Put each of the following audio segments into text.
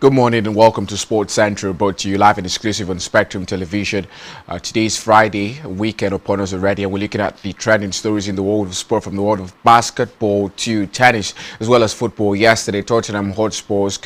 Good morning and welcome to Sports Central, brought to you live and exclusive on Spectrum Television. Today's Friday, weekend upon us already, and we're looking at the trending stories in the world of sport, from the world of basketball to tennis, as well as football. Yesterday, Tottenham Hotspurs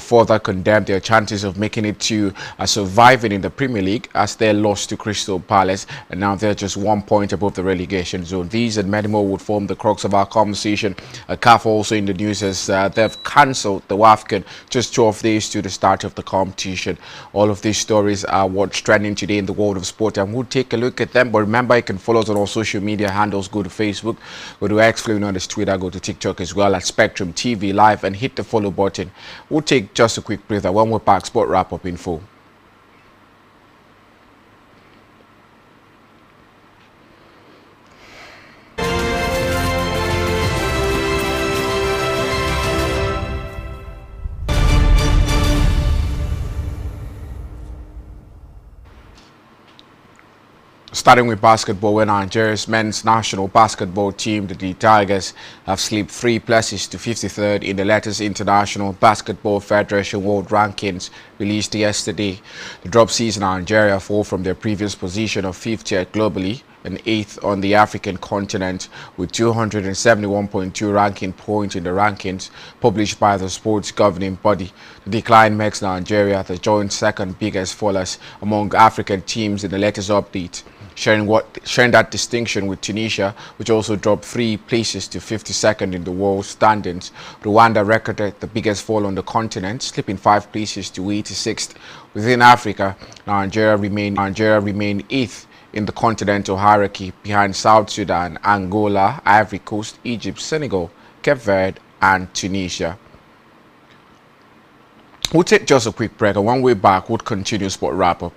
further condemned their chances of making it to surviving in the Premier League as they lost to Crystal Palace, and now they're just 1 point above the relegation zone. These and many more would form the crux of our conversation. CAF also in the news as they've cancelled the Wafcon just 12 days to the start of the competition. All of these stories are what's trending today in the world of sport, and we'll take a look at them. But remember, you can follow us on all social media handles. Go to Facebook, go to X, following on Twitter, go to TikTok as well at Spectrum TV Live, and hit the follow button. We'll take just a quick breather. When we're back, Sport Wrap-Up in full. Starting with basketball, where Nigeria's men's national basketball team, the Tigers, have slipped 3 places to 53rd in the latest International Basketball Federation World Rankings released yesterday. The drop sees Nigeria fall from their previous position of 50th globally and 8th on the African continent, with 271.2 ranking points in the rankings published by the sports governing body. The decline makes Nigeria the joint second biggest fallers among African teams in the latest update, sharing that distinction with Tunisia, which also dropped 3 places to 52nd in the world standings. Rwanda recorded the biggest fall on the continent, slipping 5 places to 86th. Within Africa, Nigeria remained 8th in the continental hierarchy, behind South Sudan, Angola, Ivory Coast, Egypt, Senegal, Cape Verde, and Tunisia. We'll take just a quick break, and when we're back, we'll continue Sport Wrap-Up.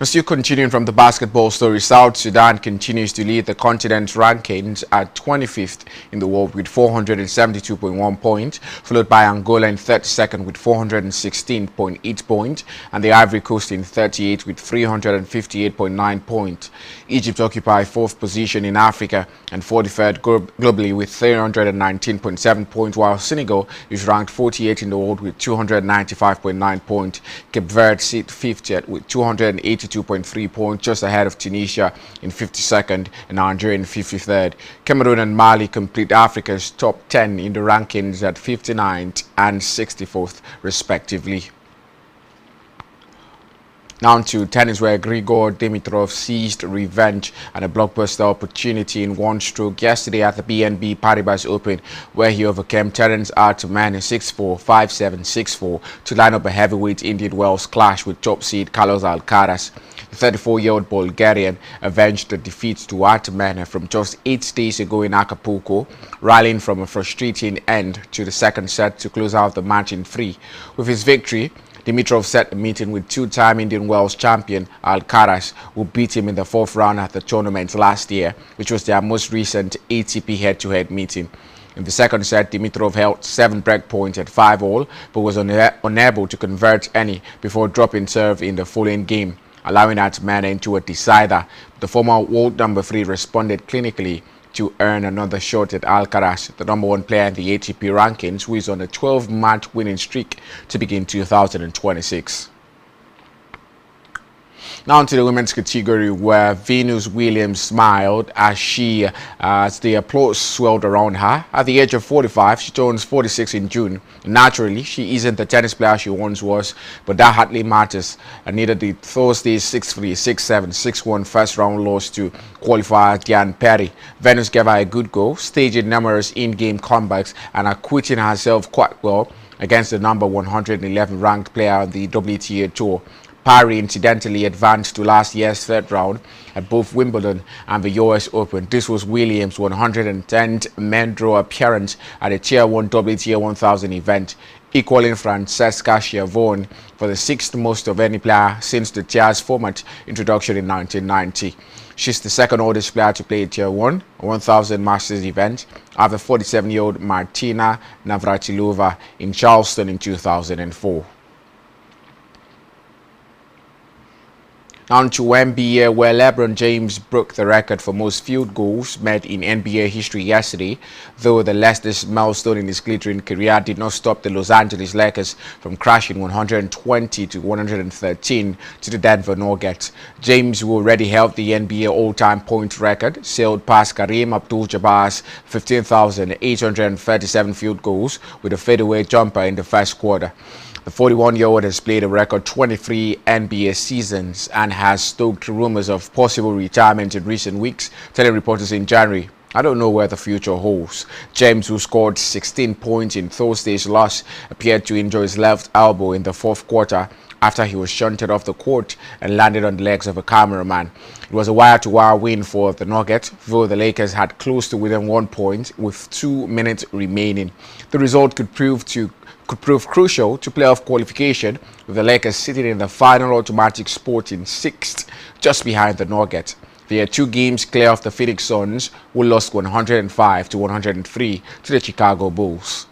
Still continuing from the basketball story, South Sudan continues to lead the continent's rankings at 25th in the world with 472.1 points, followed by Angola in 32nd with 416.8 points, and the Ivory Coast in 38th with 358.9 points. Egypt occupies 4th position in Africa and 43rd globally with 319.7 points, while Senegal is ranked 48th in the world with 295.9 points. Cape Verde sits 50th with 282.3 points, just ahead of Tunisia in 52nd and Nigeria in 53rd. Cameroon and Mali complete Africa's top 10 in the rankings at 59th and 64th respectively. Now to tennis, where Grigor Dimitrov seized revenge and a blockbuster opportunity in one stroke yesterday at the BNP Paribas Open, where he overcame Terence Artman in 6-4, 5-7, 6-4 to line up a heavyweight Indian Wells clash with top seed Carlos Alcaraz. The 34-year-old Bulgarian avenged the defeat to Artman from just 8 days ago in Acapulco, rallying from a frustrating end to the second set to close out the match in 3. With his victory, Dimitrov set the meeting with 2-time Indian Wells champion Alcaraz, who beat him in the 4th round at the tournament last year, which was their most recent ATP head-to-head meeting. In the second set, Dimitrov held 7 break points at 5-all, but was unable to convert any before dropping serve in the following game, allowing Artman into a decider. The former world number 3 responded clinically to earn another shot at Alcaraz, the number 1 player in the ATP rankings, who is on a 12-match winning streak to begin 2026. Now to the women's category, where Venus Williams smiled as the applause swelled around her. At the age of 45, she turns 46 in June. Naturally, she isn't the tennis player she once was, but that hardly matters. And neither did Thursday's 6-3, 6-7, 6-1 first-round loss to qualifier Diane Perry. Venus gave her a good go, staging numerous in-game comebacks and acquitting herself quite well against the number 111 ranked player on the WTA Tour. Parry incidentally advanced to last year's third round at both Wimbledon and the US Open. This was Williams' 110th men draw appearance at a Tier 1 WTA 1000 event, equaling Francesca Schiavone for the sixth most of any player since the Tiers format introduction in 1990. She's the second oldest player to play a Tier 1 1000 Masters event after 47-year-old Martina Navratilova in Charleston in 2004. On to NBA, where LeBron James broke the record for most field goals made in NBA history yesterday, though the latest milestone in his glittering career did not stop the Los Angeles Lakers from crashing 120 to 113 to the Denver Nuggets. James, who already held the NBA all-time point record, sailed past Kareem Abdul-Jabbar's 15,837 field goals with a fadeaway jumper in the first quarter. The 41-year-old has played a record 23 NBA seasons and has stoked rumors of possible retirement in recent weeks, telling reporters in January, "I don't know where the future holds." James, who scored 16 points in Thursday's loss, appeared to injure his left elbow in the fourth quarter after he was shunted off the court and landed on the legs of a cameraman. It was a wire-to-wire win for the Nuggets, though the Lakers had close to within 1 point with 2 minutes remaining. The result could prove crucial to playoff qualification, with the Lakers sitting in the final automatic spot in sixth, just behind the Nuggets. They are 2 games clear of the Phoenix Suns, who lost 105 to 103 to the Chicago Bulls.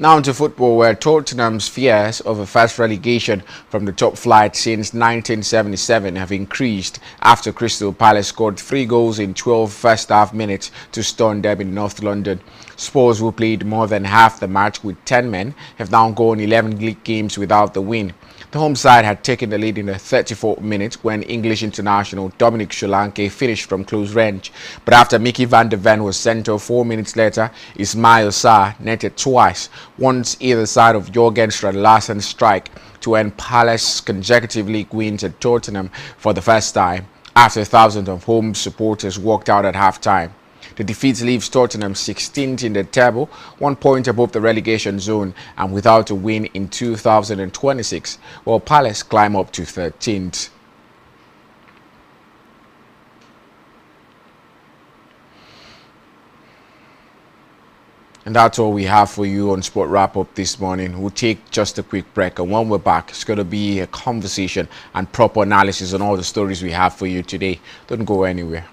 Now into football, where Tottenham's fears of a fast relegation from the top flight since 1977 have increased after Crystal Palace scored 3 goals in 12 first-half minutes to stun them in North London. Spurs, who played more than half the match with 10 men, have now gone 11 league games without the win. The home side had taken the lead in the 34th minute when English international Dominic Solanke finished from close range. But after Mickey van der Ven was sent off 4 minutes later, Ismail Sarr netted twice, once either side of Jørgen Strand-Larsen's strike, to end Palace consecutive league wins at Tottenham for the first time after thousands of home supporters walked out at halftime. The defeat leaves Tottenham 16th in the table, 1 point above the relegation zone and without a win in 2026, while Palace climb up to 13th. And that's all we have for you on Sport Wrap Up this morning. We'll take just a quick break, and when we're back, it's going to be a conversation and proper analysis on all the stories we have for you today. Don't go anywhere.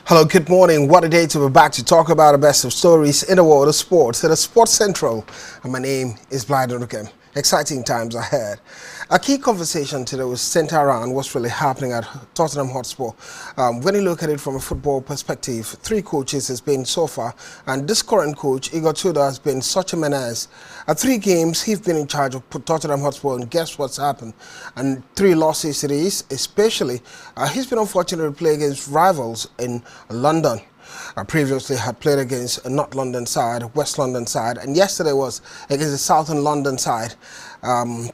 Hello, good morning. What a day to be back to talk about the best of stories in the world of sports at the Sports Central. And my name is Blyden Rukem. Exciting times ahead. A key conversation today was centered around what's really happening at Tottenham Hotspur. When you look at it from a football perspective, 3 coaches has been so far, and this current coach, Igor Tudor, has been such a menace. At 3 games, he's been in charge of Tottenham Hotspur, and guess what's happened? And 3 losses it is, especially, he's been unfortunate to play against rivals in London. Previously had played against a North London side, West London side, and yesterday was against the Southern London side,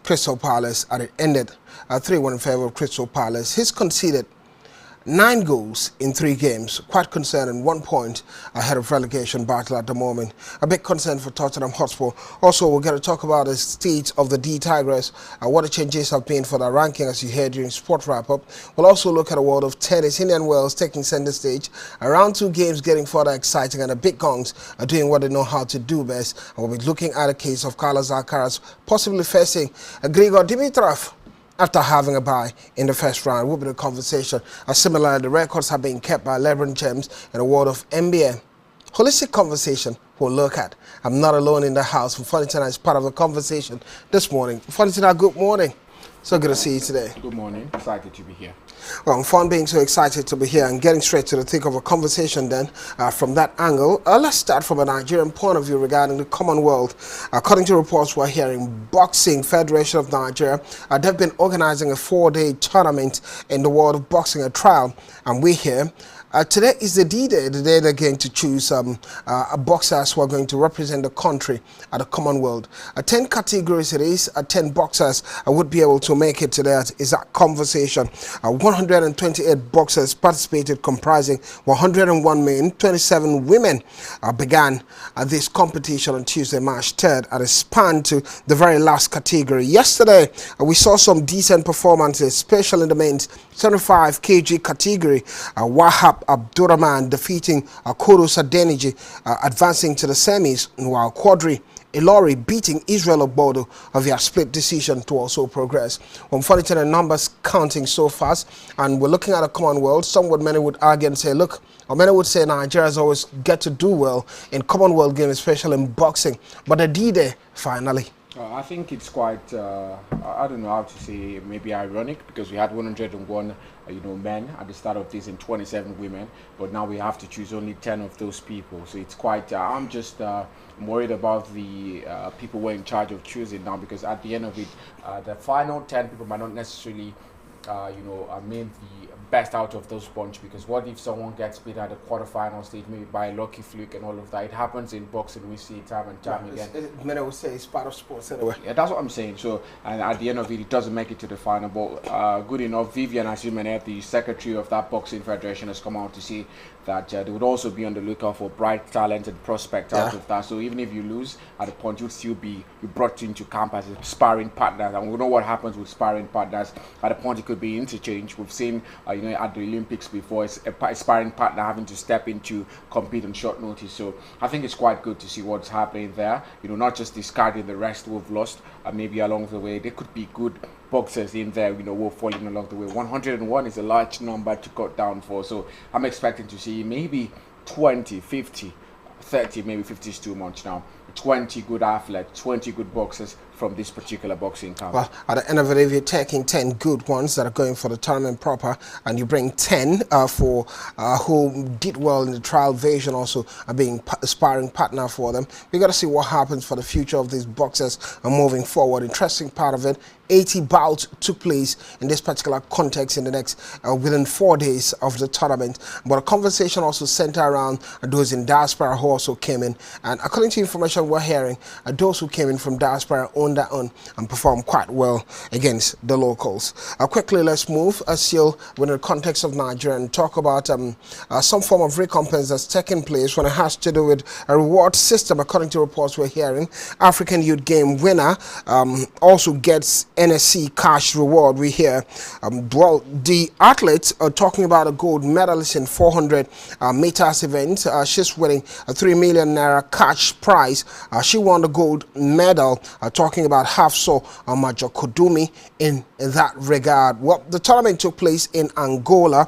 Crystal Palace, and it ended 3-1 in favour of Crystal Palace. He's conceded 9 goals in 3 games, quite concerning, 1 point ahead of relegation battle at the moment. A big concern for Tottenham Hotspur. Also, we're going to talk about the state of the D-Tigers, what the changes have been for the ranking as you heard during Sport Wrap-Up. We'll also look at the world of tennis. Indian Wells taking centre stage. Around 2 games getting further exciting, and the big gongs are doing what they know how to do best. And we'll be looking at a case of Carlos Alcaraz possibly facing Grigor Dimitrov after having a bye in the first round. Will be the conversation. Similarly, the records have been kept by LeBron James in the world of NBA. Holistic conversation we'll look at. I'm not alone in the house. Mfonitina is part of the conversation this morning. Mfonitina, good morning. So good to see you today. Good morning. Excited to be here. Well, I'm fun being so excited to be here and getting straight to the thick of a conversation then from that angle. Let's start from a Nigerian point of view regarding the Commonwealth. According to reports we're hearing, Boxing Federation of Nigeria, they've been organizing a 4-day tournament in the world of boxing, a trial, and we're here. Today is the D-Day, the day they're going to choose boxers who are going to represent the country at the Commonwealth. 10 categories it is, 10 boxers would be able to make it to that is that conversation. 128 boxers participated, comprising 101 men, 27 women. Began this competition on Tuesday, March 3rd, at a span to the very last category. Yesterday, we saw some decent performances, especially in the men's 75 kg category. Wahab Abdurrahman defeating Kodos Adeniji, advancing to the semis, while Quadri Ilori beating Israel Obodo via split decision to also progress. Unfortunately, the numbers counting so fast, and we're looking at a Commonwealth. Many would argue and say, look, or many would say Nigeria's always get to do well in Commonwealth games, especially in boxing. But the D-Day, finally. I think it's quite, I don't know how to say, maybe ironic, because we had 101 men at the start of this and 27 women, but now we have to choose only 10 of those people. So it's quite, I'm just worried about the people who are in charge of choosing now, because at the end of it, the final 10 people might not necessarily mean the best out of those bunch, because what if someone gets beat at the quarterfinal stage, maybe by a lucky fluke and all of that? It happens in boxing, we see it time and time again. Many would say it's part of sports anyway. Yeah, that's what I'm saying. So, and at the end of it doesn't make it to the final, but good enough. Vivian Azumene, the secretary of that boxing federation, has come out to say that they would also be on the lookout for bright, talented prospect out of that. So even if you lose at a point, you'd still be brought into camp as a sparring partner. And we know what happens with sparring partners. At a point, it could be interchange. We've seen, at the Olympics before, it's a sparring partner having to step in to compete on short notice. So I think it's quite good to see what's happening there. Not just discarding the rest we've lost, maybe along the way. There could be good boxers in there, who are falling along the way. 101 is a large number to cut down for. So I'm expecting to see maybe 20, 50, 30, maybe 50 is too much now. 20 good athletes, 20 good boxers from this particular boxing camp. Well, at the end of it, if you're taking 10 good ones that are going for the tournament proper, and you bring 10 for who did well in the trial version, also being a sparring partner for them, we got to see what happens for the future of these boxers moving forward. Interesting part of it, 80 bouts took place in this particular context in the next within 4 days of the tournament. But a conversation also centered around those in diaspora who also came in, and according to information we're hearing, those who came in from diaspora owned their own and performed quite well against the locals. Quickly, let's move still within the context of Nigeria and talk about some form of recompense that's taking place when it has to do with a reward system. According to reports we're hearing, African Youth Game winner also gets NSC cash reward. We hear well, the athletes are talking about a gold medalist in 400 meters event. She's winning a 3 million naira cash prize She won the gold medal, talking about Hafso Majo Kodumi in that regard. Well, the tournament took place in Angola.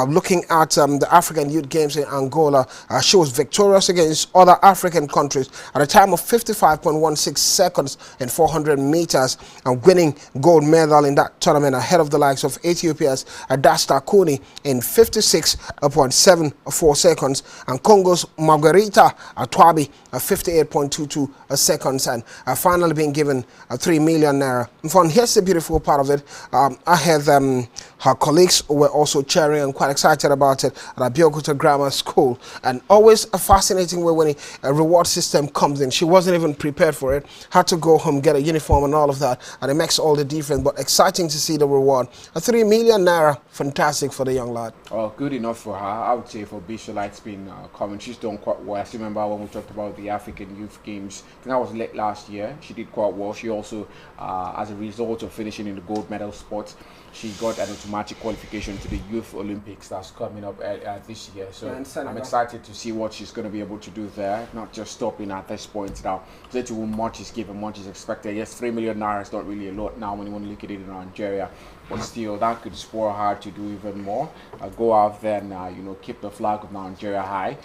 Looking at the African Youth Games in Angola, she was victorious against other African countries at a time of 55.16 seconds in 400 meters, and winning gold medal in that tournament ahead of the likes of Ethiopia's Dasta Kuni in 56.74 seconds, and Congo's Margarita Atwabi 58.22 seconds, and finally being given 3 million naira. And here's the beautiful part of it. I had her colleagues were also cheering and quite excited about it at Abeokuta Grammar School, and always a fascinating way when a reward system comes in. She wasn't even prepared for it, had to go home, get a uniform and all of that, and it makes all the difference. But exciting to see the reward. 3 million naira, fantastic for the young lad. Oh, good enough for her. I would say for Bishola, it's been common. She's done quite well. I still remember when we talked about the African Youth Games. I think that was late last year. She did quite well. She also, as a result of finishing in the gold medal spot, she got an automatic qualification to the Youth Olympics that's coming up this year. So I'm excited to see what she's going to be able to do there, not just stopping at this point now. So much is given, much is expected. Yes, 3 million naira is not really a lot now when you want to look at it in Nigeria, but still that could spur her to do even more. Go out there and keep the flag of Nigeria high.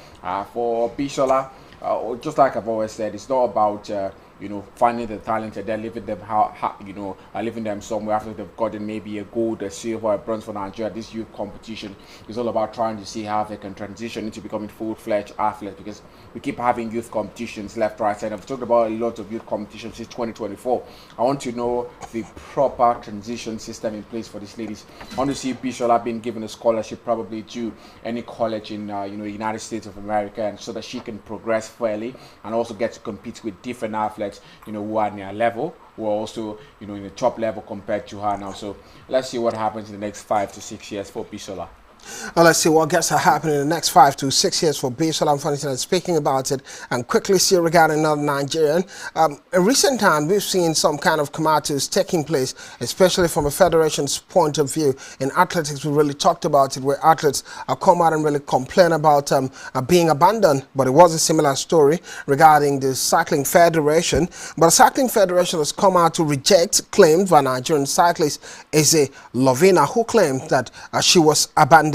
For Bishola, just like I've always said, it's not about finding the talented, then leaving them leaving them somewhere after they've gotten maybe a gold, a silver, a bronze for Nigeria. This youth competition is all about trying to see how they can transition into becoming full-fledged athletes, because we keep having youth competitions left, right, and I've talked about a lot of youth competitions since 2024. I want to know the proper transition system in place for these ladies. I want to see Bishola being given a scholarship probably to any college in the United States of America, and so that she can progress fairly and also get to compete with different athletes who are near level, who are also in the top level compared to her now. So let's see what happens in the next 5 to 6 years for Bishola. Well, let's see what gets to happen in the next 5 to 6 years for Bishola Mfanisi. Speaking about it, and quickly see regarding another Nigerian. In recent times, we've seen some kind of comatus taking place, especially from a federation's point of view. In athletics, we really talked about it, where athletes come out and really complain about being abandoned. But it was a similar story regarding the cycling federation. But the cycling federation has come out to reject claims by Nigerian cyclist Eze Lovina, who claimed that she was abandoned.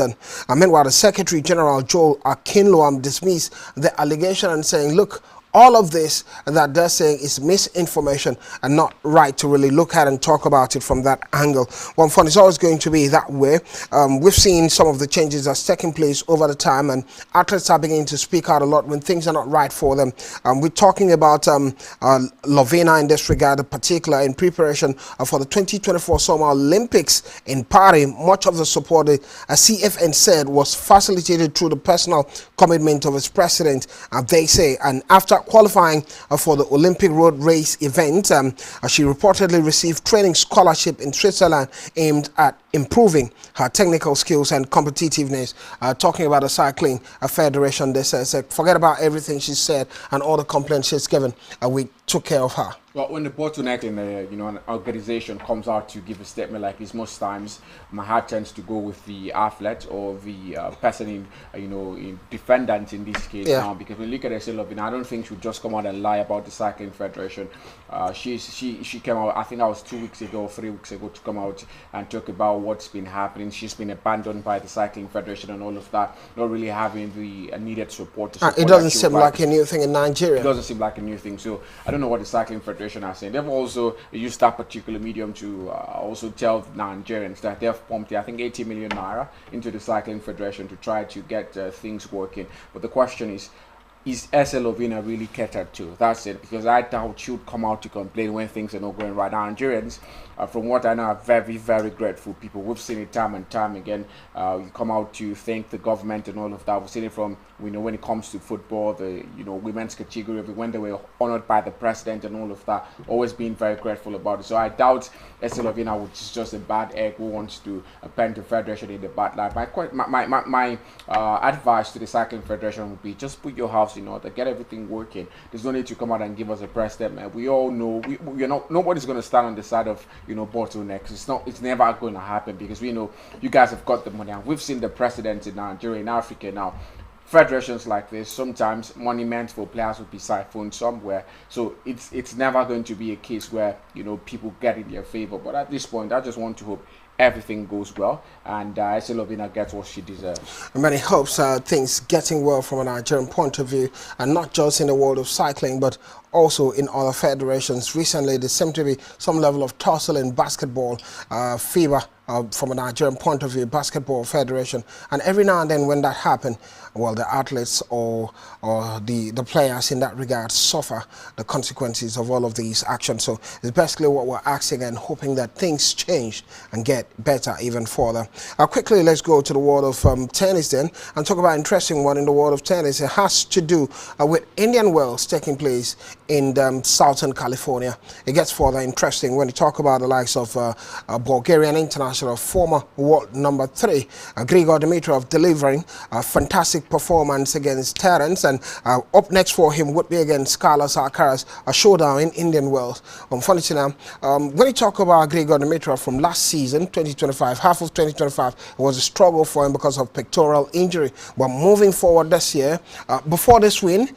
Meanwhile, the Secretary General Joel Akinloam dismissed the allegation and saying, look, all of this that they're saying is misinformation and not right to really look at and talk about it from that angle. One fun is always going to be that way. We've seen some of the changes that's taking place over the time, and athletes are beginning to speak out a lot when things are not right for them. We're talking about Lovina in this regard, in particular in preparation for the 2024 Summer Olympics in Paris. Much of the support, CFN said, was facilitated through the personal commitment of its president, they say, and after qualifying for the Olympic road race event, she reportedly received training scholarship in Switzerland aimed at improving her technical skills and competitiveness. Talking about the cycling federation, they said forget about everything she said and all the complaints she's given. We took care of her. Well, when the bottleneck in an organization comes out to give a statement like this, most times my heart tends to go with the athlete or the person in defendant in this case now, because when you look at Eze Lovina, I don't think she'll just come out and lie about the cycling federation. She came out, I think that was 2 weeks ago or 3 weeks ago, to come out and talk about what's been happening. She's been abandoned by the cycling federation and all of that, not really having the needed support. It doesn't seem like a new thing in Nigeria. It doesn't seem like a new thing. So I don't know what the cycling federation are saying. They've also used that particular medium to also tell Nigerians that they've pumped, I think, 80 million naira into the cycling federation to try to get things working. But the question is Eze Lovina really catered to? That's it, because I doubt she would come out to complain when things are not going right. Nigerians, from what I know, are very, very grateful people. We've seen it time and time again. You come out to thank the government and all of that. We've seen it from, when it comes to football, the women's category, when they were honored by the president and all of that, always being very grateful about it. So I doubt Eze Lovina, which is just a bad egg who wants to append the federation in the bad light. My advice to the cycling federation would be, just put your house in order, get everything working. There's no need to come out and give us a press statement. We all know nobody's going to stand on the side of bottlenecks. It's never going to happen, because we know you guys have got the money, and we've seen the precedents in Nigeria, in Africa now. federations like this, sometimes money meant for players will be siphoned somewhere. So it's never going to be a case where people get in their favor. But at this point, I just want to hope everything goes well and Eselovina gets what she deserves. Many hopes things getting well from a Nigerian point of view, and not just in the world of cycling, but also in other federations. Recently, there seemed to be some level of tussle in basketball, FIBA. From a Nigerian point of view, basketball federation, and every now and then when that happens, well, the athletes or the players in that regard suffer the consequences of all of these actions. So it's basically what we're asking and hoping that things change and get better even further. Quickly, let's go to the world of tennis then and talk about an interesting one in the world of tennis. It has to do with Indian Wells taking place in Southern California. It gets further interesting when you talk about the likes of Bulgarian international former world number 3, Grigor Dimitrov, delivering a fantastic performance against Terence, and up next for him would be against Carlos Alcaraz, a showdown in Indian Wells. Funny enough, when you talk about Grigor Dimitrov from last season, 2025, half of 2025, it was a struggle for him because of pectoral injury. But moving forward this year, before this win,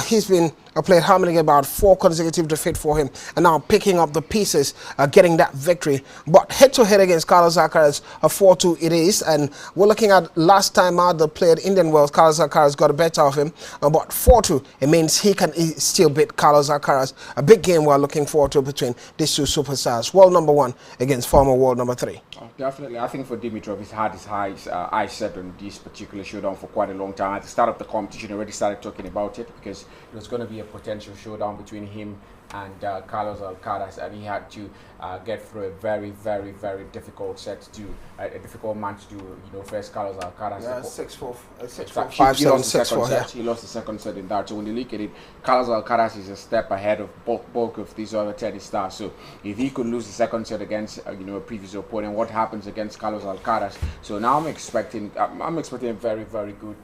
he's been played how many? About 4 consecutive defeats for him, and now picking up the pieces, getting that victory. But head-to-head against Carlos Alcaraz, a 4-2 it is, and we're looking at last time out they played Indian Wells, Carlos Alcaraz got the better of him, but 4-2, it means he can still beat Carlos Alcaraz. A big game we're looking forward to between these two superstars, world number 1 against former world number 3. Oh, definitely. I think for Dimitrov, he's had his eyes set on this particular showdown for quite a long time. At the start of the competition, already started talking about it because it was going to be a potential showdown between him and Carlos Alcaraz, and he had to get through a very, very, very difficult set to a difficult match to face Carlos Alcaraz. Yeah, 6-4, 6-4, 5-7, 6-4. He lost the second set in that. So when you look at it, Carlos Alcaraz is a step ahead of bulk of these other tennis stars. So if he could lose the second set against a previous opponent, what happens against Carlos Alcaraz? So now I'm expecting a very, very good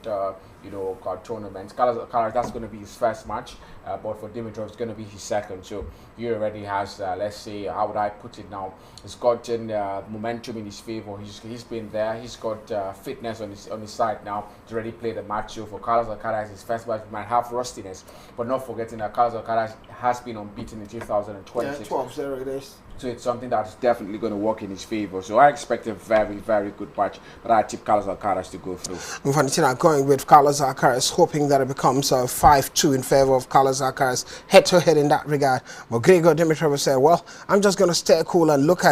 tournament. Carlos Alcaraz, that's going to be his first match, but for Dimitrov, it's going to be his second. So he already has, let's say, how would I put it now? He's gotten momentum in his favor. He's been there. He's got fitness on his side now to already play the match. So for Carlos Alcaraz, his first match might have rustiness, but not forgetting that Carlos Alcaraz has been unbeaten in 2026. Yeah, 12-0 it is. So it's something that's definitely going to work in his favor. So I expect a very, very good match, but I tip Carlos Alcaraz to go through. Valentina going with Carlos Alcaraz, hoping that it becomes a 5-2 in favor of Carlos Alcaraz, head-to-head in that regard. But Grigor Dimitrov said, well, I'm just going to stay cool and look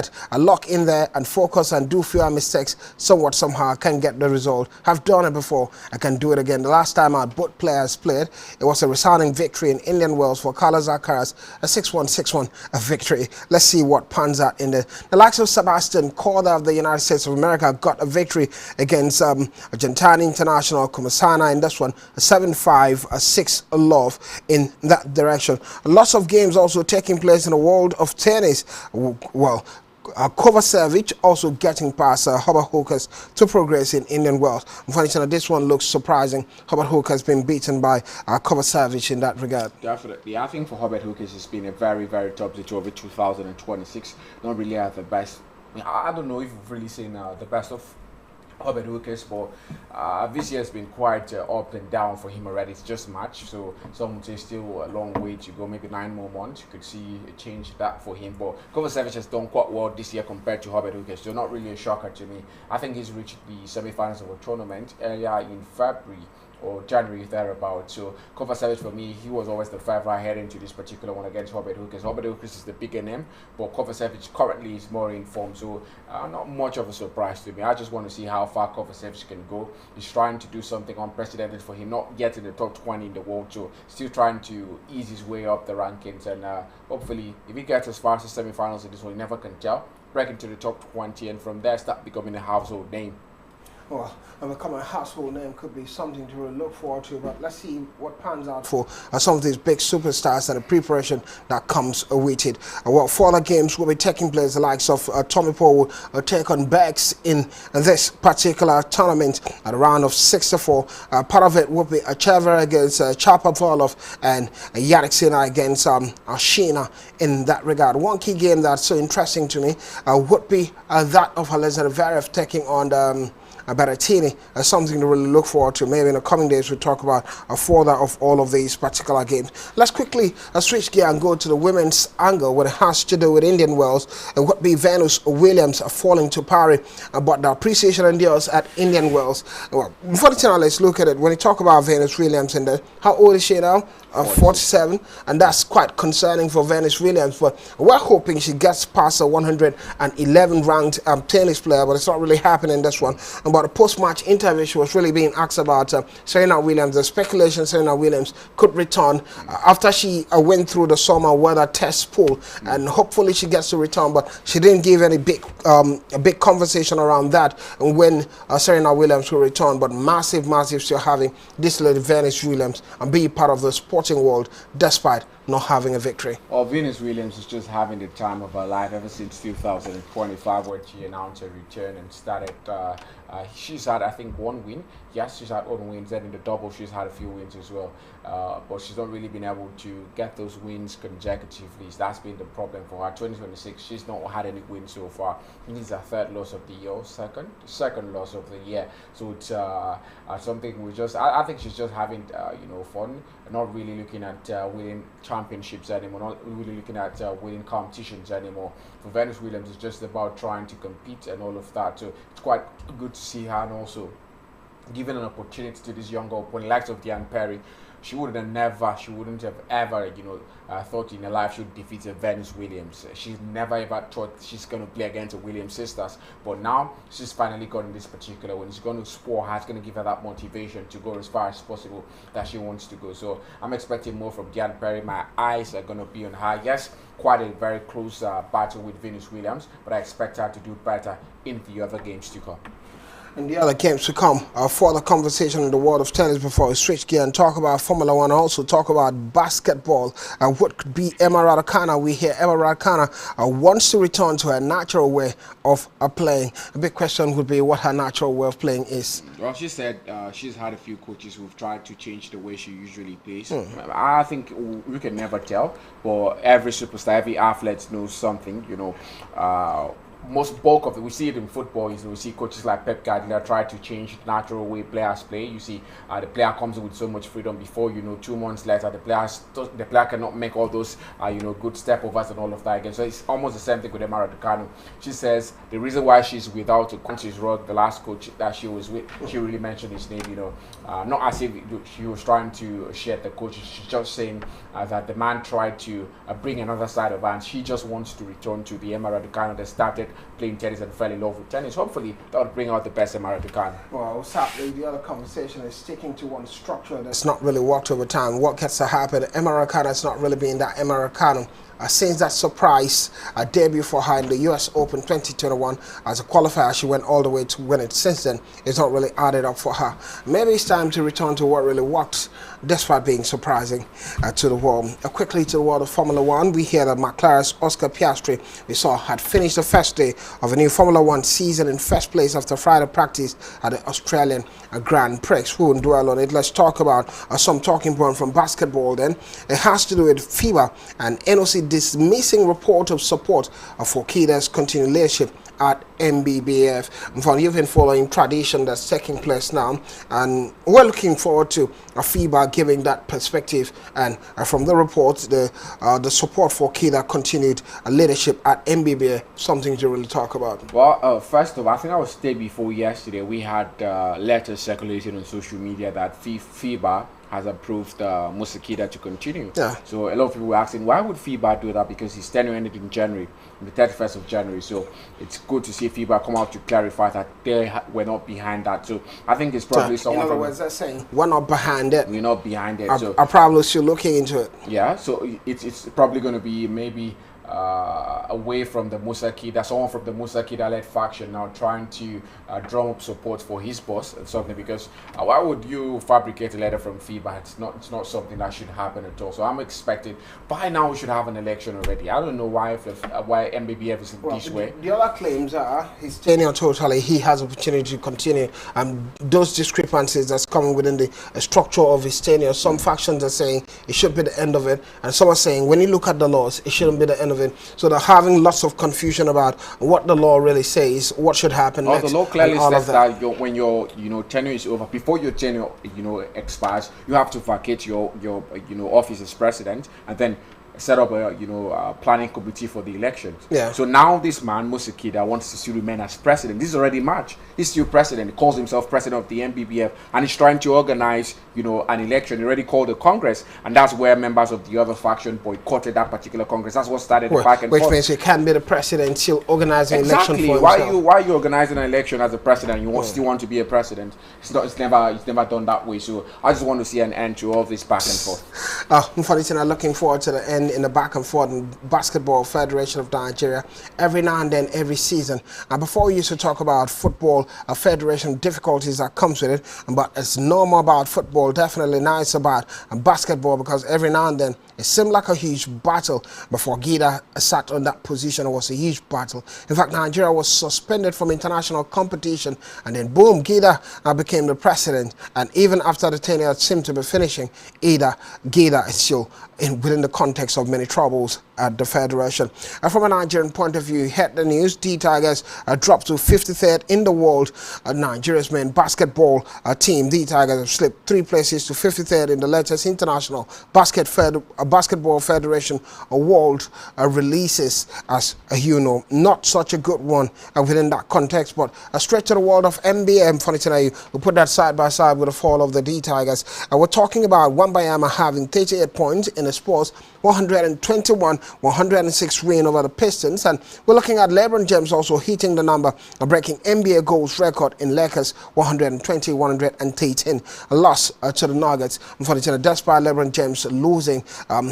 in there and focus and do fewer mistakes. Somewhat, somehow, I can get the result. I've done it before. I can do it again. The last time out both players played, it was a resounding victory in Indian Wells for Carlos Alcaraz, a 6-1, 6-1 a victory. Let's see what pans out in there. The likes of Sebastian Korda of the United States of America got a victory against Argentine international Kumasana in this one, a 7-5, a 6 love in that direction. Lots of games also taking place in the world of tennis. Well, Kovacevic also getting past Hubert Hooker's to progress in Indian Wells. Unfortunately, this one looks surprising. Hubert Hooker has been beaten by Kovacevic in that regard. Definitely. I think for Hubert Hooker, it's been a very, very top situation over 2026. Not really at the best. I don't know if we've really seen the best of Hubert Hooker's, but this year has been quite up and down for him already. It's just March, so some would say still a long way to go, maybe 9 more months. You could see a change that for him, but Kovacevic has done quite well this year compared to Hubert Hooker, so not really a shocker to me. I think he's reached the semi-finals of a tournament earlier in February or January thereabouts. So Kovacevic, for me, he was always the favorite heading to this particular one against Hubert Hooker. Hubert Hooker is the bigger name, but Kovacevic currently is more in form, so not much of a surprise to me. I just want to see how far Kovacevic can go. He's trying to do something unprecedented for him, not yet in the top 20 in the world, so still trying to ease his way up the rankings, and hopefully if he gets as far as the semi-finals in this one, you never can tell, break into the top 20 and from there start becoming a household name. Well, becoming a household name could be something to really look forward to, but let's see what pans out for some of these big superstars and the preparation that comes with it. Well, further games will be taking place. The likes of Tommy Paul will take on Bex in this particular tournament at a round of 64. Part of it will be Chever against Chapovalov and Yannick Sinner against Ashina in that regard. One key game that's so interesting to me would be that of Alexander Zverev taking on Berrettini as something to really look forward to. Maybe in the coming days we'll talk about a further of all of these particular games. Let's quickly switch gear and go to the women's angle when it has to do with Indian Wells. It would be Venus Williams falling to Paris, but the appreciation endures at Indian Wells. Well, before the channel, let's look at it. When you talk about Venus Williams, and how old is she now? 47, and that's quite concerning for Venus Williams, but we're hoping she gets past a 111 ranked tennis player, but it's not really happening this one. About a post-match interview, she was really being asked about Serena Williams. The speculation Serena Williams could return after she went through the summer weather test pool, and hopefully she gets to return, but she didn't give any big conversation around that and when Serena Williams will return. But massive still having this lady Venus Williams and be part of the sporting world despite not having a victory. Well, Venus Williams is just having the time of her life ever since 2025 when she announced her return and started. She's had, I think, one win. Yes, she's had one wins. Then in the double, she's had a few wins as well. But she's not really been able to get those wins consecutively. That's been the problem for her. 2026, she's not had any wins so far. This is her third loss of the year, second loss of the year. So it's something we just. I think she's just having fun, not really looking at winning championships anymore, not really looking at winning competitions anymore. For Venus Williams, it's just about trying to compete and all of that. So it's quite good to see her, and also given an opportunity to this younger opponent, likes of Diane Perry. She wouldn't have ever, thought in her life she would defeat a Venus Williams. She's never ever thought she's going to play against the Williams sisters. But now she's finally gotten this particular one. It's going to spur her. It's going to give her that motivation to go as far as possible that she wants to go. So I'm expecting more from Diane Perry. My eyes are going to be on her. Yes, quite a very close battle with Venus Williams, but I expect her to do better in the other games to come. In the other games to come, further conversation in the world of tennis before we switch gear and talk about Formula One, also talk about basketball. What could be Emma Raducanu? We hear Emma Raducanu wants to return to her natural way of playing. A big question would be what her natural way of playing is. Well, she said she's had a few coaches who've tried to change the way she usually plays. I think we can never tell, but every superstar, every athlete knows something, most bulk of it, we see it in football. We see coaches like Pep Guardiola try to change the natural way players play. You see the player comes in with so much freedom. Before 2 months later, the player cannot make all those good step overs and all of that again. So it's almost the same thing with Emma Raducanu. She says the reason why she's without a coach is Rod, the last coach that she was with. She really mentioned his name. Not as if she was trying to share the coach. She's just saying that the man tried to bring another side of her, and she just wants to return to the Emma Raducanu that started playing tennis and fell in love with tennis. Hopefully that will bring out the best Emma Raducanu. Well, sadly, the other conversation is sticking to one structure that's not really worked over time. What gets to happen? Emma Raducanu has not really been that Emma Raducanu. Since that surprise debut for her in the US Open 2021 as a qualifier, she went all the way to win it. Since then, it's not really added up for her. Maybe it's time to return to what really worked, despite being surprising to the world. Quickly to the world of Formula One, we hear that McLaren's Oscar Piastri, we saw, had finished the first day of a new Formula One season in first place after Friday practice at the Australian Grand Prix. We won't dwell on it. Let's talk about some talking point from basketball then. It has to do with FIBA and NOC dismissing report of support for Keda's continued leadership at MBBF. You've been following tradition that's taking place now, and we're looking forward to FIBA giving that perspective. And from the report, the support for Keda continued leadership at MBBF, something to really talk about. Well, first of all, I think I was day before yesterday, we had letters circulating on social media that FIBA has approved Musa Keda to continue. Yeah. So a lot of people were asking, why would FIBA do that? Because his tenure ended in January, on the 31st of January. So it's good to see FIBA come out to clarify that they were not behind that. So I think it's probably someone. In other words, they're saying we're not behind it. We're not behind it. I probably still looking into it. Yeah. So it's probably going to be maybe away from the Musa Keda, someone from the Musa Keda-led faction now trying to drum up support for his boss and something, because why would you fabricate a letter from FIBA? It's not something that should happen at all. So I'm expecting by now we should have an election already. I don't know why MBBF is this way. The other claims are his tenure totally, he has opportunity to continue, and those discrepancies that's coming within the structure of his tenure. Some factions are saying it should be the end of it, and some are saying when you look at the laws, it shouldn't be the end of it. leaving. So they're having lots of confusion about what the law really says, what should happen next. The law clearly all says of that. when your tenure is over, before your tenure expires, you have to vacate your office as president, and then set up a planning committee for the elections. Yeah. So now this man, Musekida, wants to still remain as president. This is already March. He's still president. He calls himself president of the MBBF, and he's trying to organize, an election. He already called a Congress, and that's where members of the other faction boycotted that particular Congress. That's what started the back and forth. Which means he can't be the president, still organizing an election for himself. Why are you organizing an election as a president? You still want to be a president? It's never done that way. So I just want to see an end to all this back and forth. I'm looking forward to the end in the back and forth in Basketball Federation of Nigeria every now and then, every season. And before we used to talk about football, a federation difficulties that comes with it, but it's normal about football, definitely nice about basketball, because every now and then it seemed like a huge battle. Before Gida sat on that position, it was a huge battle. In fact, Nigeria was suspended from international competition, and then boom, Gida became the president. And even after the tenure seemed to be finishing, Gida is still within the context of many troubles at the federation. And from a Nigerian point of view, heard the news, the Tigers dropped to 53rd in the world. Nigeria's main basketball team, the Tigers, have slipped 3 places to 53rd in the latest international basketball federation world releases, as not such a good one within that context, but straight to the world of NBA. Funny tonight, we put that side by side with the fall of the D Tigers. We're talking about Wambayama having 38 points in the sports, 121-106 win over the Pistons, and we're looking at LeBron James also hitting the number, breaking NBA goals record in Lakers, 120-113, a loss to the Nuggets. Unfortunately, despite LeBron James losing,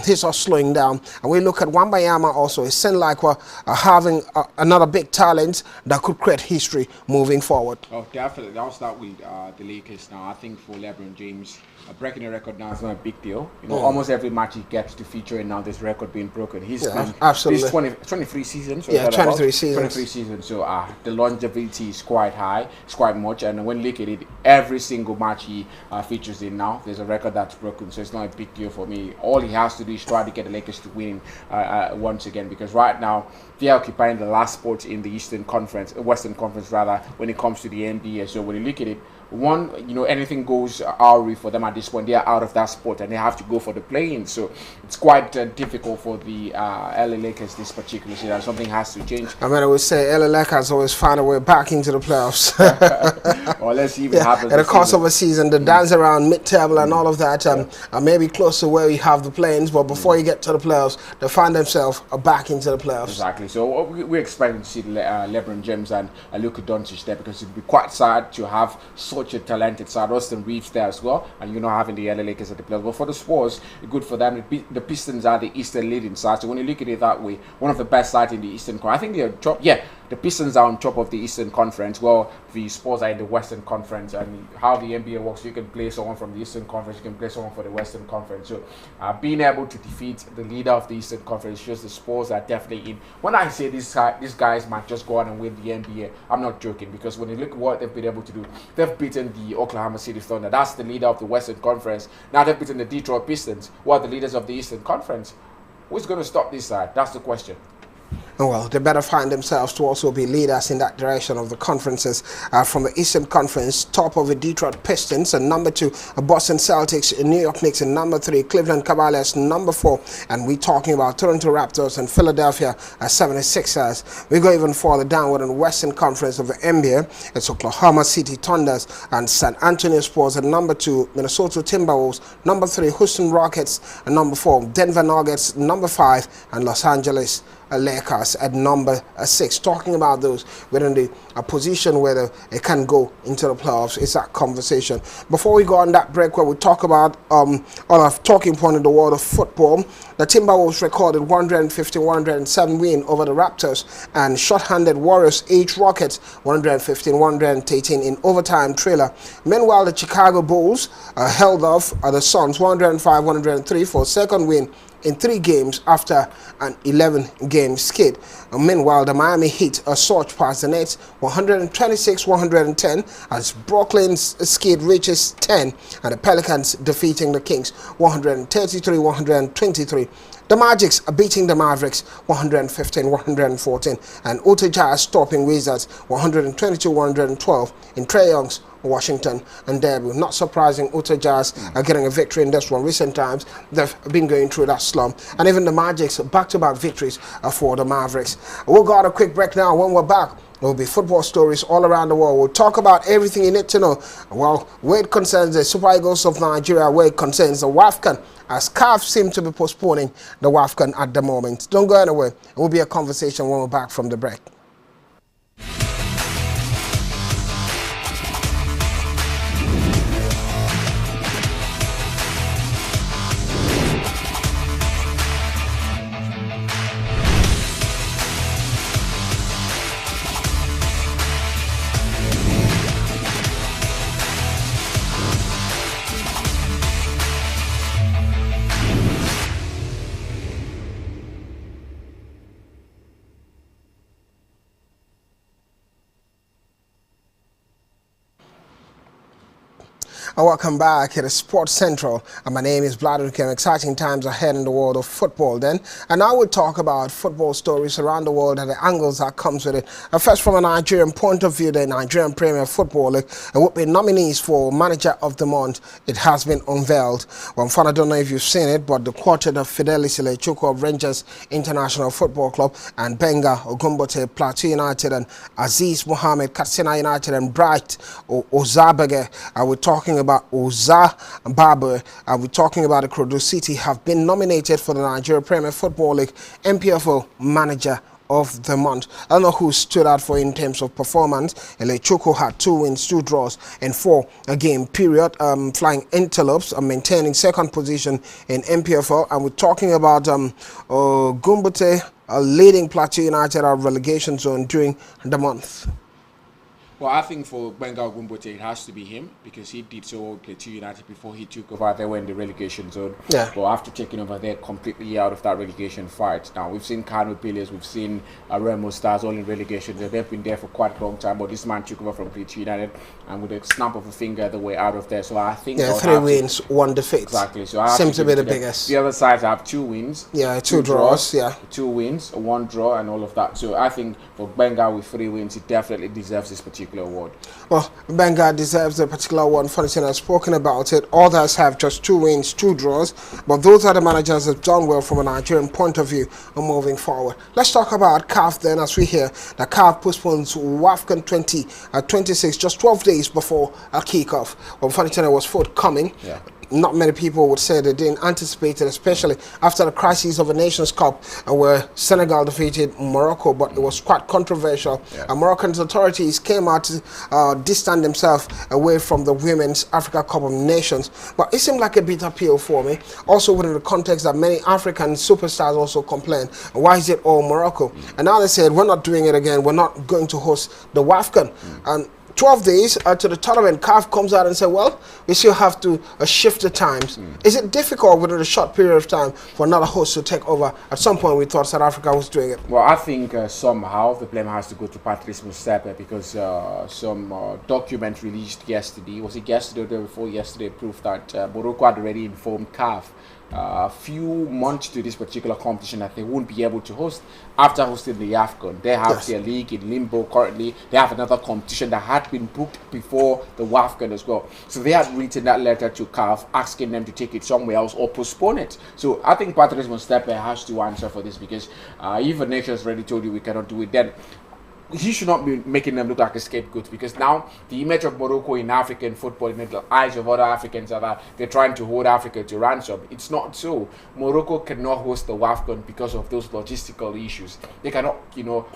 he's not slowing down. And we look at Wambayama also. It seems like we're having another big talent that could create history moving forward. Oh, definitely. I'll start with the Lakers now. I think for LeBron James, breaking a record now is not a big deal. Almost every match he gets to feature in now, this record being broken. He's absolutely. 23 seasons. Yeah, 23 seasons. 23 seasons. So the longevity is quite high. It's quite much. And when you look at it, every single match he features in now, there's a record that's broken. So it's not a big deal for me. All he has to do is try to get the Lakers to win once again, because right now they're occupying the last spot in the Western Conference rather, when it comes to the NBA. So when you look at it, anything goes our way for them at this point. They are out of that spot and they have to go for the play-in. So it's quite difficult for the LA Lakers this particular season. Something has to change. I would say LA Lakers always find a way back into the playoffs. Well, let's see if it happens. In the course of a season, the dance around mid-table and all of that, maybe close to where we have the play-ins, but before you get to the playoffs, they find themselves back into the playoffs. Exactly. So we're expecting to see LeBron James and Luka Doncic there, because it would be quite sad to have such a talented side, Austin Reeves there as well, and having the LA Lakers at the playoffs. But for the Spurs, good for them. The Pistons are the Eastern leading side, so when you look at it that way, one of the best sides in the Eastern Conference. I think they're top. Yeah, the Pistons are on top of the Eastern Conference. Well, the Spurs are in the Western Conference, and how the NBA works, you can play someone from the Eastern Conference, you can play someone for the Western Conference. So being able to defeat the leader of the Eastern Conference shows the Spurs are definitely in. When I say these guys might just go out and win the NBA, I'm not joking, because when you look at what they've been able to do, they've beaten the Oklahoma City Thunder. That's the leader of the Western Conference. Now they've beaten the Detroit Pistons, who are the leaders of the Eastern Conference. Who's going to stop this side? That's the question. Well, they better find themselves to also be leaders in that direction of the conferences. From the Eastern Conference, top of the Detroit Pistons, and number 2, Boston Celtics, New York Knicks, and number 3, Cleveland Cavaliers, number 4. And we're talking about Toronto Raptors and Philadelphia 76ers. We go even further downward in the Western Conference of the NBA. It's Oklahoma City Thunders and San Antonio Spurs at number 2, Minnesota Timberwolves, number 3, Houston Rockets, and number 4, Denver Nuggets, number 5, and Los Angeles Lakers at number 6. Talking about those within the position where they can go into the playoffs, is that conversation. Before we go on that break, where we talk about on a talking point in the world of football, the Timberwolves recorded 150-107 win over the Raptors, and short-handed Warriors edged Rockets 115-113 in overtime thriller. Meanwhile, the Chicago Bulls held off the Suns 105-103 for a second win in 3 games after an 11-game skid. Meanwhile, the Miami Heat surged past the Nets 126-110 as Brooklyn's skid reaches 10 and the Pelicans defeating the Kings 133-123. The Magics are beating the Mavericks 115-114 and Utah Jazz stopping Wizards 122-112 in Trae Young's Washington and Derby. Not surprising, Utah Jazz are getting a victory in this one. Recent times, they've been going through that slump. And even the Magic's back-to-back victories for the Mavericks. We'll go on a quick break now. When we're back, there will be football stories all around the world. We'll talk about everything you need to know. Well, where it concerns the Super Eagles of Nigeria, where it concerns the Wafcon, as CAF seem to be postponing the Wafcon at the moment. Don't go anywhere. It will be a conversation when we're back from the break. Welcome back to Sports Central. My name is Vladimir. Exciting times ahead in the world of football then. And I will talk about football stories around the world and the angles that comes with it. First, from a Nigerian point of view, the Nigerian Premier Football League will be nominees for Manager of the Month. It has been unveiled. Well, fun, I don't know if you've seen it, but the quartet of Fidelis Ilechukwu of Rangers International Football Club and Benga Ogumbote Plateau United and Aziz Mohammed Katsina United and Bright Ozabege. We're talking about Oza Barber. We're talking about the Krodo City have been nominated for the Nigeria Premier Football League MPFL Manager of the Month. I don't know who stood out for in terms of performance. Ilechukwu had 2 wins, 2 draws in 4-game period. Flying Antelopes are maintaining second position in MPFL. And we're talking about Gumbote leading Plateau United out of relegation zone during the month. Well, I think for Benga Gumbote, it has to be him because he did so well with Plateau United before he took over. They were in the relegation zone. Yeah. But after taking over, they're completely out of that relegation fight. Now, we've seen Kano Pillars, we've seen Remo Stars all in relegation. They've been there for quite a long time, but this man took over from Plateau United and with a snap of a finger, they were out of there. So I think... Yeah, 3 wins, 1 defeat. Exactly. So I seems to be the biggest. The other sides have 2 wins. Yeah, 2 draws. Yeah. 2 wins, 1 draw, and all of that. So I think for Benga with 3 wins, he definitely deserves this particular award. Well, Benga deserves a particular one. Funny, I've spoken about it. Others have just 2 wins, 2 draws. But those are the managers that have done well from a Nigerian point of view and moving forward. Let's talk about CAF then, as we hear that CAF postpones Wafcon 2026 just 12 days before a kickoff. Well, funny, it was forthcoming. Yeah. Not many people would say they didn't anticipate it, especially after the crisis of the Nations Cup where Senegal defeated Morocco, but it was quite controversial. Yeah. Moroccan authorities came out to distance themselves away from the Women's Africa Cup of Nations. But it seemed like a bit appeal for me. Also within the context that many African superstars also complained, why is it all Morocco? And now they said, we're not doing it again. We're not going to host the Wafcon. And 12 days to the tournament, CAF comes out and says, well, we still have to shift the times. Is it difficult within a short period of time for another host to take over? At some point, we thought South Africa was doing it. Well, I think somehow the blame has to go to Patrice Motsepe because some document released yesterday, was it yesterday or the day before yesterday, proved that Morocco had already informed CAF a few months to this particular competition that they won't be able to host after hosting the Wafcon. They have their league in limbo currently. They have another competition that had been booked before the Wafcon as well. So they had written that letter to CAF asking them to take it somewhere else or postpone it. So I think Patrice Motsepe has to answer for this because if a nation has already told you we cannot do it, then he should not be making them look like a scapegoat because now the image of Morocco in African football, in the eyes of other Africans, are that they're trying to hold Africa to ransom. It's not so. Morocco cannot host the Wafcon because of those logistical issues. They cannot,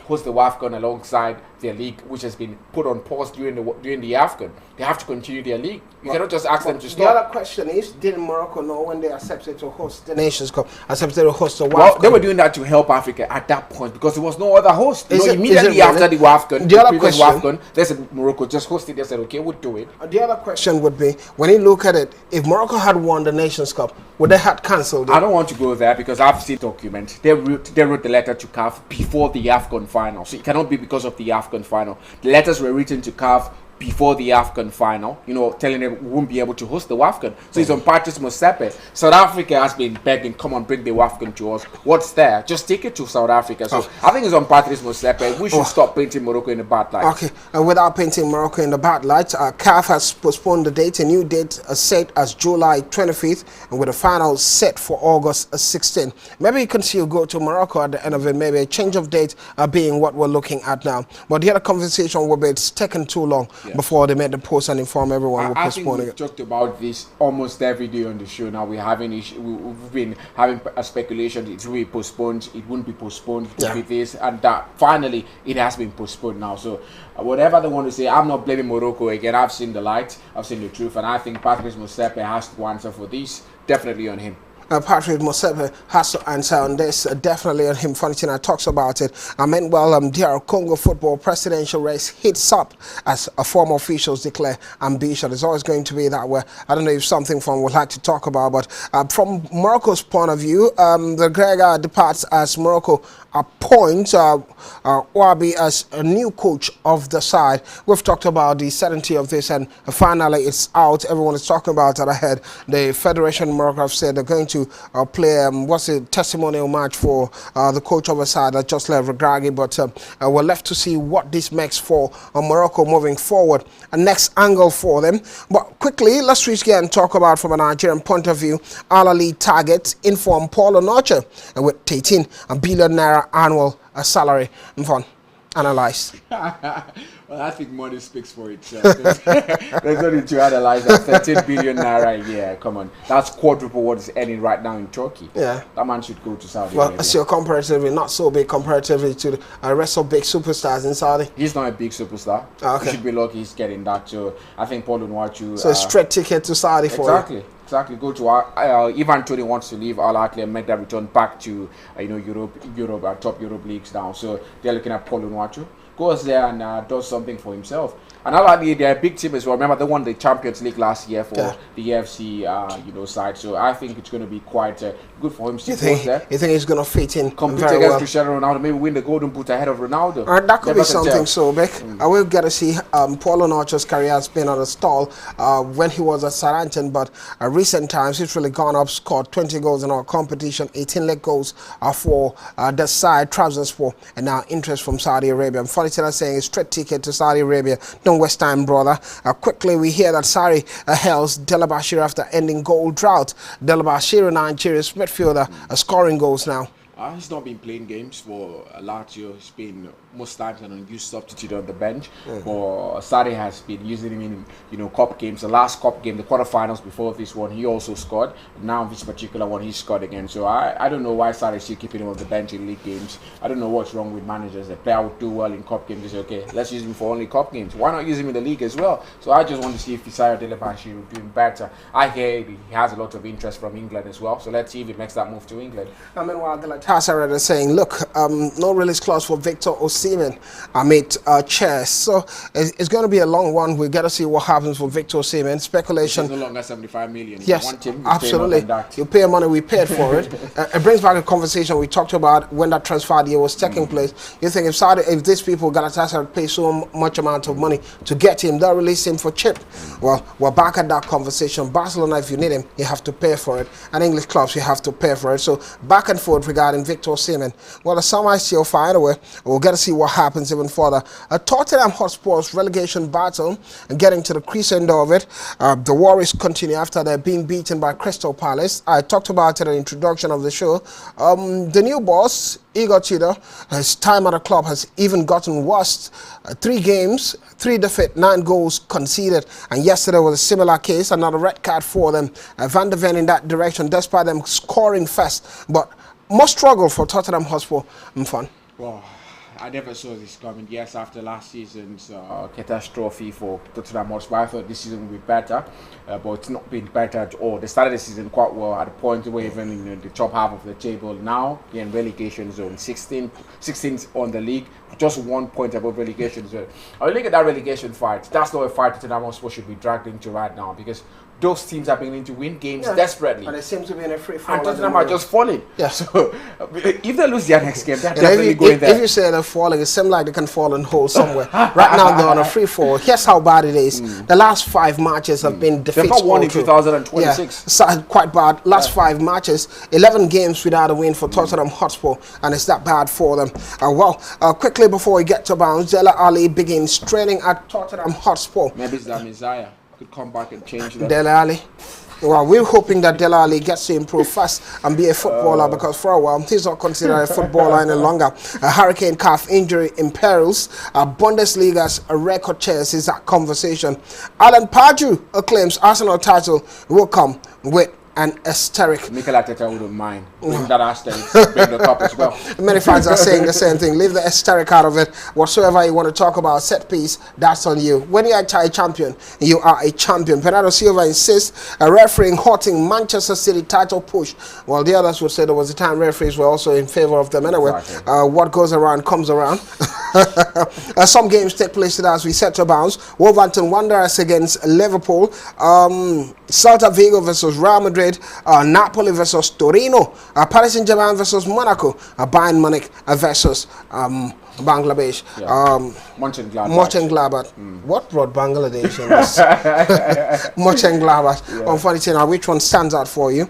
host the Wafcon alongside their league, which has been put on pause during the AFCON. They have to continue their league. You cannot just ask them to stop. The other question is, did Morocco know when they accepted to host the Nations Cup, accepted to host the Wafcon? Well, they were doing that to help Africa at that point because there was no other host. Immediately after the Wafcon, the previous Wafcon, they said Morocco just host it. They said, okay, we'll do it. The other question would be, when you look at it, if Morocco had won the Nations Cup, would they have cancelled it? I don't want to go there because I've seen documents. They wrote the letter to CAF before the AFCON final. So it cannot be because of the AFCON final. The letters were written to CAF before the AFCON final, telling them we won't be able to host the Wafcon. So it's on Patrice Motsepe. South Africa has been begging, come on, bring the Wafcon to us. What's there? Just take it to South Africa. So I think it's on Patrice Motsepe. We should stop painting Morocco in the bad light. Okay, and without painting Morocco in the bad light, CAF has postponed the date. A new date set as July 25th, and with a final set for August 16th. Maybe you can still go to Morocco at the end of it. Maybe a change of date being what we're looking at now. But the other conversation will be it's taken too long. Yeah. Before they made the post and inform everyone we're postponing it. We've talked about this almost every day on the show now. We've been having a speculation it will be postponed, it wouldn't be postponed, it will be this and that. Finally, it has been postponed now. So whatever they want to say, I'm not blaming Morocco again. I've seen the light, I've seen the truth, and I think Patrice Motsepe has to answer for this. Definitely on him. Patrice Motsepe has to answer on this, definitely on him. Funny thing, I talks about it. Meanwhile, DR Congo football presidential race heats up as former officials declare ambition. It's always going to be that way. I don't know if something from would like to talk about, but from Morocco's point of view, the Gregor departs as Morocco appoints Wabi as a new coach of the side. We've talked about the certainty of this, and finally it's out. Everyone is talking about it ahead. The Federation of Morocco have said they're going to play what's a testimonial match for the coach of the side that just left Regragui, but we're left to see what this makes for Morocco moving forward. A next angle for them. But quickly, let's switch gear and talk about from a Nigerian point of view. Al Ahly targets inform Paul Onoche with 18 billion naira annual salary. Mfon, analyze. Well, I think money speaks for itself. There's no need to analyze that. 13 billion naira a year. Come on. That's quadruple what is earning right now in Turkey. Yeah. That man should go to Saudi Arabia. Well, so comparatively, not so big comparatively to the rest of big superstars in Saudi. He's not a big superstar. Okay. He should be lucky he's getting that. So I think Paul Onuachu. So a straight ticket to Saudi for you. Exactly. Go to Ivan Toney wants to leave Al Ahly and make that return back to Europe, top Europe leagues now. So they're looking at Paul Onuachu. Goes there and does something for himself. And Al Ahly, they're a big team as well. Remember, they won the Champions League last year for the AFC, side. So I think it's going to be quite good for him. You think he's going to fit in? Compete against Cristiano Ronaldo, maybe win the Golden Boot ahead of Ronaldo. That could be something so big. I will get to see Paul Onuachu's career has been on a stall when he was at Southampton, but recent times he's really gone up, scored 20 goals in our competition, 18 leg goals for the side, Trabzonspor, and now interest from Saudi Arabia. And funny thing I'm saying is straight ticket to Saudi Arabia. Don't waste time, brother. Quickly, we hear that Sarri hails Delabashir after ending goal drought. Delabashir, Nigeria's midfielder, scoring goals now. He's not been playing games for Lazio. He's been most times an unused substitute on the bench. But Sarri has been using him in cup games. The last cup game, the quarterfinals before this one, he also scored. Now this particular one, he scored again. So I don't know why Sarri is still keeping him on the bench in league games. I don't know what's wrong with managers. The player would do well in cup games. They say, okay, let's use him for only cup games. Why not use him in the league as well? So I just want to see if Isaiah Delabashir is doing better. I hear he has a lot of interest from England as well. So let's see if he makes that move to England. Meanwhile, Galatasaray is saying, look, no release clause for Victor Osimhen amid chess. So it's going to be a long one. We got to see what happens for Victor Osimhen. Speculation. It's no longer 75 million. Yes, absolutely. You pay money, we paid for it. It brings back a conversation we talked about when that transfer deal was taking place. You think if these people, Galatasaray, pay so much amount of money to get him, they'll release him for cheap. Well, we're back at that conversation. Barcelona, if you need him, you have to pay for it. And English clubs, you have to pay for it. So back and forth regarding Victor Osimhen. Well, the summer is still far away. We'll get to see what happens even further. Tottenham Hotspur's relegation battle and getting to the crescendo of it. The worries continue after they're being beaten by Crystal Palace. I talked about it in the introduction of the show. The new boss, Igor Tudor, his time at the club has even gotten worse. 3 games, 3 defeat, 9 goals conceded. And yesterday was a similar case, another red card for them. Van de Ven in that direction, despite them scoring fast. But more struggle for Tottenham Hotspur. Fun. Wow. I never saw this coming. Yes, after last season's catastrophe for Tottenham Hotspur, I thought this season would be better, but it's not been better at all. They started the season quite well at a point where even in the top half of the table. Now in relegation zone, 16th on the league, just 1 point above relegation zone. I look at that relegation fight. That's not a fight Tottenham Hotspur should be dragged into right now, because those teams are beginning to win games desperately. And they seem to be in a free fall. And Tottenham are just falling. Yeah. So if they lose their next game, they're definitely going there. If you say they're falling, it seems like they can fall in hole somewhere. Right now they're on a free fall. Here's how bad it is. The last 5 matches have been defeats. They've not won in 2026. Yeah, quite bad. Last 5 matches, 11 games without a win for Tottenham Hotspur, and it's that bad for them. Quickly before we get to bounce, Dele Alli begins training at Tottenham Hotspur. Maybe it's the Messiah could come back and change that. Dele Alli. Well, we're hoping that Dele Alli gets to improve fast and be a footballer, because for a while he's not considered a footballer any longer. A hurricane calf injury imperils Bundesliga's record chases that conversation. Alan Pardew claims Arsenal title will come with an asterisk. Mikel Arteta wouldn't mind. Bring that asterisk, bring the cup as well. Many fans are saying the same thing. Leave the asterisk out of it. Whatsoever you want to talk about, set piece, that's on you. When you are a champion, you are a champion. Bernardo Silva insists a referee halting Manchester City title push. While the others would say there was a time referees were also in favor of them. Anyway, exactly. What goes around comes around. Some games take place today as we set to bounce. Wolverhampton Wanderers against Liverpool. Celta Vigo versus Real Madrid. Napoli versus Torino. Paris Saint-Germain versus Monaco. Bayern Munich versus Bangladesh. Mönchengladbach. What brought Bangladesh in this? Mönchengladbach. Yeah. Unfortunately, now which one stands out for you?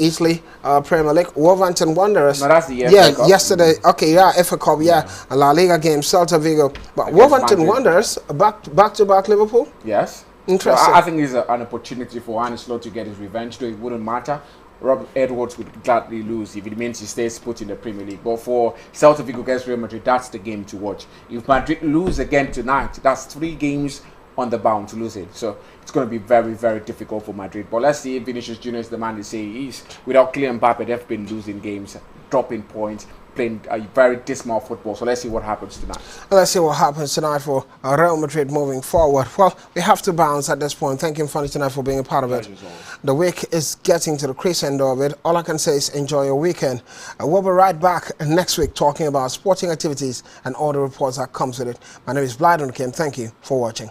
Italy, Premier League, Wolverhampton Wanderers. No, that's the FA Cup. Yesterday. Okay, FA Cup. A La Liga game, Celta Vigo. But Wolverhampton Wanderers back to back Liverpool. Yes. Interesting. So I think it's an opportunity for Arne Slot to get his revenge, though it wouldn't matter. Rob Edwards would gladly lose if it means he stays put in the Premier League. But for Celta Vigo against Real Madrid, that's the game to watch. If Madrid lose again tonight, that's 3 games on the bound to lose it. So it's going to be very, very difficult for Madrid. But let's see if Vinicius Jr. is the man they say he is. Without Kylian Mbappe, they've been losing games, dropping points, playing a very dismal football. So let's see what happens tonight. Let's see what happens tonight for Real Madrid moving forward. Well, we have to bounce at this point. Thank you, Funny, tonight for being a part of it. The week is getting to the crescendo of it. All I can say is enjoy your weekend. We'll be right back next week talking about sporting activities and all the reports that comes with it. My name is Blyden Kim. Thank you for watching.